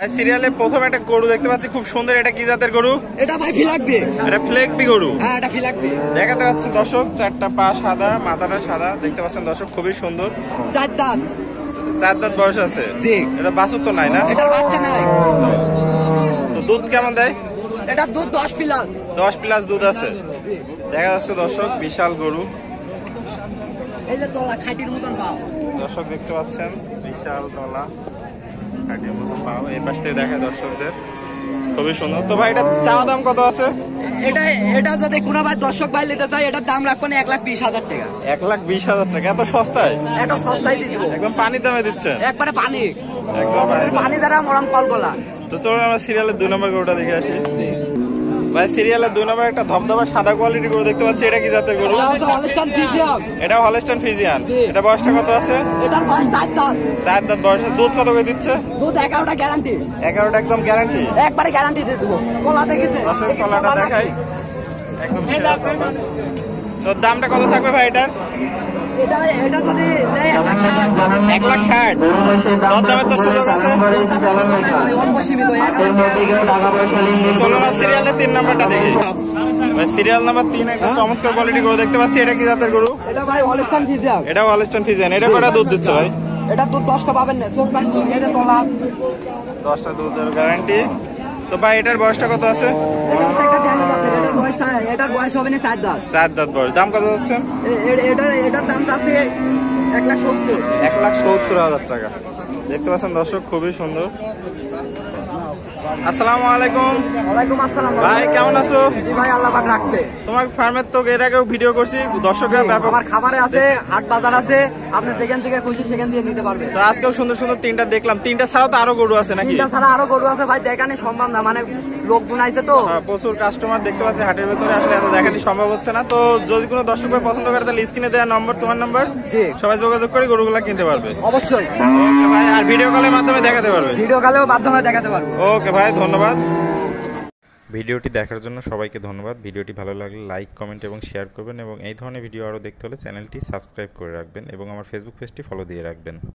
সিরিয়ালে প্রথম একটা গরু দেখতে পাচ্ছি, খুব সুন্দর। এটা কি জাতের গরু? এটা ভাই ফিলাকবি। এটা ফ্লেকবি গরু। হ্যাঁ, এটা ফিলাকবি। দেখাতে পাচ্ছি দর্শক, চারটা পা সাদা, মাথাটা সাদা, দেখতে পাচ্ছেন দর্শক, খুবই সুন্দর। চার দাঁত। চার দাঁত বয়স আছে। জি। এটা বাছুর তো নাই না? এটার বাচ্চা নাই। তো দুধ কেমন দেয়? এটার দুধ 10 প্লাস। 10 প্লাস দুধ আছে। দেখা যাচ্ছে দর্শক, বিশাল গরু। এই যে তলা খাইটির মতন পাও দর্শক দেখতে পাচ্ছেন, বিশাল তলা খাইটির মতন পাও। এই পাশ থেকে দেখায় দর্শকদের, খুবই সুন্দর। তো ভাই এটা চাওয়া দাম কত আছে? এটা যদি কোনো ভাই দর্শক ভাই নিতে চাই, এটার দাম রাখবেন 1,20,000 টাকা। 1,20,000 টাকা? এত সস্তায়? এটা সস্তায় দিয়ে দিব। একদম পানির দামে দিচ্ছেন? একবারে পানি, একদম পানি দ্বারা মরম কলগলা। তো চলুন আমরা সিরিয়ালের 2 নম্বর গরুটা দেখে আসি। ভাই সিরিয়ালের 2 নম্বর একটা ধবধবা সাদা কোয়ালিটির গরু দেখতে পাচ্ছি। এটা কি জাতের গরু? Holstein Friesian. এটা হলস্টাইন ফ্রিজিয়ান। এটা বয়সটা কত আছে? এটার বয়স 4 দাঁত। 4 দাঁত বয়স। দুধ কত করে দিচ্ছে? দুধ 11টা গ্যারান্টি। 11টা একদম গ্যারান্টি? একবারে গ্যারান্টি দিয়ে দেবো। কলা দেখেছে? আসলে কলাটা দেখাই, একদম সেরা কলা। তো দামটা কত থাকবে ভাই এটার? এটা যদি নেয় 1,60,000। 1,60,000? দর দামের তো সুযোগ আছে? চলো না সিরিয়ালের 3 নাম্বারটা দেখি। ভাই সিরিয়াল নাম্বার 3 একটা চমৎকার কোয়ালিটি গরু দেখতে পাচ্ছি। এটা কি জাতের গরু? এটা ভাই হলস্টাইন ফ্রিজিয়ান। এটা হলস্টাইন ফ্রিজিয়ান। এটা কয়টা দুধ দিচ্ছে ভাই? এটা দুধ 10টা পাবেন না, চোখ কান এর তলা 10টা দুধের গ্যারান্টি। তো ভাই এটার বয়সটা কত আছে? এটার বয়স হবে না 4 দাঁত। 4 দাঁত বয়স। দাম কত যাচ্ছে? এটার দাম যাচ্ছে 1,70,000। 1,70,000 টাকা। দেখতে পাচ্ছেন দর্শক, খুবই সুন্দর। আসসালামু আলাইকুম। ওয়ালাইকুম আসসালাম ভাই, কেমন আছো? জি ভাই, আল্লাহ পাক রাখতে। তোমার ফার্মের তো এর আগেও ভিডিও করছি, দর্শকরা ব্যাপক। আমার খাবারে আছে, হাট বাজার আছে, আপনি যেখান থেকে খুশি সেখান দিয়ে নিতে পারবেন। তো আজকেও সুন্দর সুন্দর 3টা দেখলাম। 3টা ছাড়াও তো আরো গরু আছে নাকি? 3টা ছাড়া আরো গরু আছে ভাই, দেখানি সম্ভব না, মানে লোকজন আইছে তো। প্রচুর কাস্টমার দেখতে পাচ্ছি হাটের ভেতরে, আসলে এত দেখানি সম্ভব হচ্ছে না। তো যদি কোনো দর্শক ভাই পছন্দ করে, তাহলে স্ক্রিনে দেওয়া নম্বর, তোমার নম্বর, জি, সবাই যোগাযোগ করে গরুগুলা কিনতে পারবে। অবশ্যই। ওকে ভাই, আর ভিডিও কলের মাধ্যমে দেখাতে পারবে? ভিডিও কলের মাধ্যমে দেখাতে পারবো। ওকে ভাই, ধন্যবাদ। ভিডিওটি দেখার জন্য সবাইকে ধন্যবাদ। ভিডিওটি ভালো লাগলে লাইক, কমেন্ট এবং শেয়ার করবেন, এবং এই ধরনের ভিডিও আরও দেখতে হলে চ্যানেলটি সাবস্ক্রাইব করে রাখবেন এবং আমার ফেসবুক পেজটি ফলো দিয়ে রাখবেন।